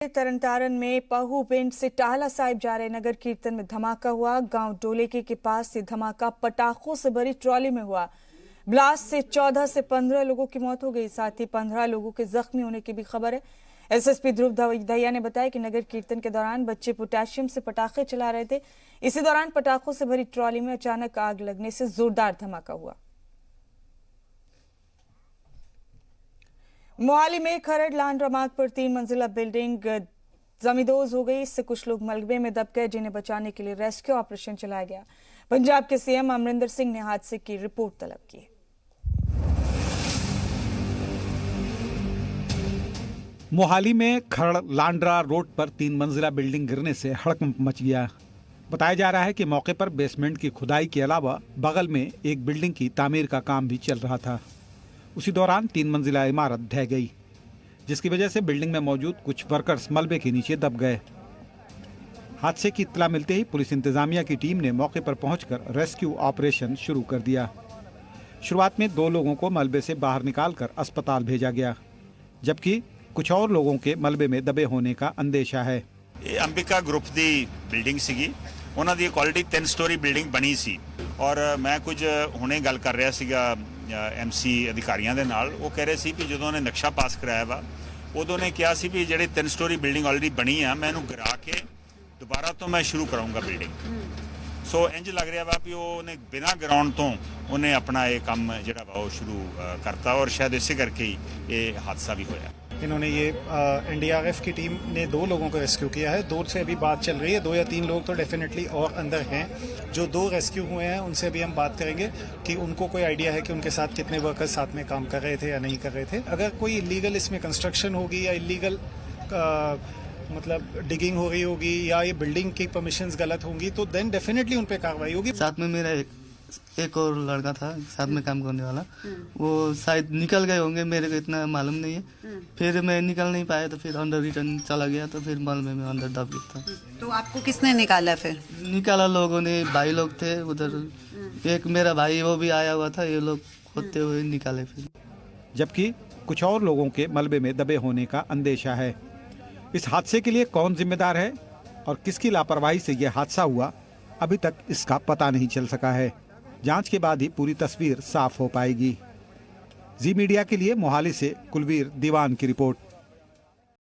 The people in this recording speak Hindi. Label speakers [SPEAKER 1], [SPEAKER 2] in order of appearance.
[SPEAKER 1] तरनतारन में पहू पिंड से टाहला साहिब जा रहे नगर कीर्तन में धमाका हुआ। गांव डोलेके के पास से धमाका पटाखों से भरी ट्रॉली में हुआ। ब्लास्ट से 14 से 15 लोगों की मौत हो गई, साथ ही 15 लोगों के जख्मी होने की भी खबर है। एसएसपी ध्रुव दहिया ने बताया कि नगर कीर्तन के दौरान बच्चे पोटेशियम से पटाखे चला रहे थे। इसी दौरान पटाखों से भरी ट्रॉली में अचानक आग लगने से जोरदार धमाका हुआ। मोहाली में खरड़ लांडरा मार्ग पर 3 मंजिला बिल्डिंग जमींदोज हो गई। इससे कुछ लोग मलबे में दब गए, जिन्हें बचाने के लिए रेस्क्यू ऑपरेशन चलाया गया। पंजाब के सीएम अमरिंदर सिंह ने हादसे की रिपोर्ट तलब की।
[SPEAKER 2] मोहाली में खरड़ लांडरा रोड पर 3 मंजिला बिल्डिंग गिरने से हड़कंप मच गया। बताया जा रहा है कि मौके पर बेसमेंट की खुदाई के अलावा बगल में एक बिल्डिंग की तामीर का काम भी चल रहा था। उसी दौरान 3 मंजिला इमारत ढह गई, जिसकी वजह से बिल्डिंग में मौजूद कुछ वर्कर्स मलबे के नीचे दब गए। हादसे की इत्तला मिलते ही पुलिस इंतजामिया की टीम ने मौके पर पहुंचकर रेस्क्यू ऑपरेशन शुरू कर दिया। शुरुआत में 2 लोगों को मलबे से बाहर निकालकर अस्पताल भेजा गया, जबकि कुछ और लोगों के मलबे में दबे होने का अंदेशा है।
[SPEAKER 3] अंबिका ग्रुप की बिल्डिंग सीगी, ਉਹਨਾਂ ਦੀ ਕੁਆਲਿਟੀ 3 ਸਟੋਰੀ ਬਿਲਡਿੰਗ ਬਣੀ ਸੀ ਔਰ ਮੈਂ ਕੁਝ ਹੁਣੇ ਗੱਲ ਕਰ ਰਿਹਾ ਸੀਗਾ ਐਮਸੀ ਅਧਿਕਾਰੀਆਂ ਦੇ ਨਾਲ। ਉਹ ਕਹਿ ਰਹੇ ਸੀ ਕਿ ਜਦੋਂ ਉਹਨੇ ਨਕਸ਼ਾ ਪਾਸ ਕਰਾਇਆ ਵਾ ਉਦੋਂ ਨੇ ਕਿਹਾ ਸੀ ਵੀ ਜਿਹੜੇ 3 ਸਟੋਰੀ ਬਿਲਡਿੰਗ ਆਲਰੇਡੀ ਬਣੀ ਆ ਮੈਂ ਇਹਨੂੰ ਗਿਰਾ ਕੇ ਦੁਬਾਰਾ ਤੋਂ ਮੈਂ ਸ਼ੁਰੂ ਕਰਾਉਂਗਾ ਬਿਲਡਿੰਗ। ਸੋ ਇੰਜ ਲੱਗ ਰਿਹਾ ਵਾ ਵੀ ਉਹਨੇ ਬਿਨਾਂ ਗਰਾਊਂਡ ਤੋਂ ਉਹਨੇ ਆਪਣਾ ਇਹ ਕੰਮ ਜਿਹੜਾ ਵਾ ਉਹ ਸ਼ੁਰੂ ਕਰਤਾ ਔਰ ਸ਼ਾਇਦ ਇਸੇ ਕਰਕੇ ਹੀ ਇਹ ਹਾਦਸਾ ਵੀ ਹੋਇਆ।
[SPEAKER 4] इन्होंने ये एनडीआरएफ की टीम ने 2 लोगों को रेस्क्यू किया है। 2 से अभी बात चल रही है, 2 या 3 लोग तो डेफिनेटली और अंदर हैं। जो 2 रेस्क्यू हुए हैं उनसे अभी हम बात करेंगे कि उनको कोई आइडिया है कि उनके साथ कितने वर्कर्स साथ में काम कर रहे थे या नहीं कर रहे थे। अगर कोई इलीगल इसमें कंस्ट्रक्शन होगी या इलीगल मतलब डिगिंग हो रही होगी या ये बिल्डिंग की परमिशंस गलत होंगी तो देन डेफिनेटली उन पर कार्रवाई होगी।
[SPEAKER 5] साथ में मेरा एक और लड़का था साथ में काम करने वाला, वो शायद निकल गए होंगे, मेरे को इतना मालूम नहीं है। फिर मैं निकल नहीं पाया तो फिर अंदर रिटर्न चला गया तो फिर मलबे में अंदर दब गया था।
[SPEAKER 6] तो आपको किसने निकाला? फिर
[SPEAKER 5] निकाला लोगों ने, भाई लोग थे उधर, एक मेरा भाई वो भी आया हुआ था, ये लोग खोदते हुए निकाले फिर।
[SPEAKER 2] जबकि कुछ और लोगों के मलबे में दबे होने का अंदेशा है। इस हादसे के लिए कौन जिम्मेदार है और किसकी लापरवाही से यह हादसा हुआ, अभी तक इसका पता नहीं चल सका है। जांच के बाद ही पूरी तस्वीर साफ हो पाएगी। जी मीडिया के लिए मोहाली से कुलवीर दीवान की रिपोर्ट।